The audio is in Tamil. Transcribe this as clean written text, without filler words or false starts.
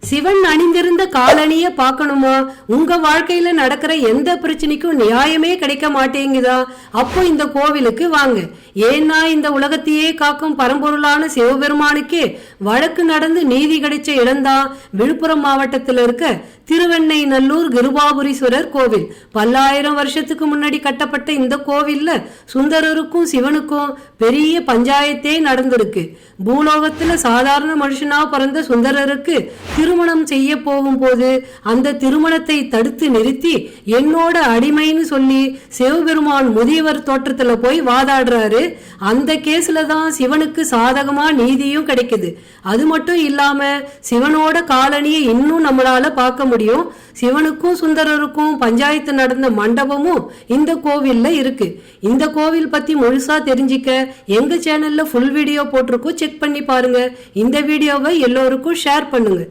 சிவன் அணிந்திருந்த காலணிய பார்க்கணுமா? உங்க வாழ்க்கையில நடக்கிற எந்த பிரச்சனைக்கும் நியாயமே கிடைக்க மாட்டேங்குதா? அப்போ இந்த கோவிலுக்கு வாங்க. ஏன்னா இந்த உலகத்தையே காக்கும் பரம்பொருளான சிவபெருமானுக்கே வழக்கு நடந்து நீதி கிடைச்ச இடம்தான் விழுப்புரம் மாவட்டத்தில் இருக்க திருவெண்ணைநல்லூர் கிருபாபுரீஸ்வரர் கோவில். பல்லாயிரம் வருஷத்துக்கு முன்னாடி கட்டப்பட்ட இந்த கோவில்ல சுந்தரருக்கும் சிவனுக்கும் பெரிய பஞ்சாயத்தே நடந்திருக்கு. பூலோகத்துல சாதாரண மனுஷனா பிறந்த சுந்தரருக்கு திருமணம் செய்ய போகும் போது அந்த திருமணத்தை தடுத்து நிறுத்தி என்னோட அடிமைன்னு சொல்லி சிவபெருமான் முதியவர் தோற்றத்துல போய் வாதாடுறாரு. அந்த கேஸ்ல தான் சிவனுக்கு சாதகமா நீதியும் கிடைக்குது. அது மட்டும் இல்லாம சிவனோட காலனியை இன்னும் நம்மளால பார்க்க முடியும். சிவனுக்கும் சுந்தரருக்கும் பஞ்சாயத்து நடந்த மண்டபமும் இந்த கோவில்ல இருக்கு. இந்த கோவில் பத்தி முழுசா தெரிஞ்சிக்க எங்க சேனல்ல ஃபுல் வீடியோ போட்டிருக்கோம், செக் பண்ணி பாருங்க. இந்த வீடியோவை எல்லோருக்கும் ஷேர் பண்ணுங்க.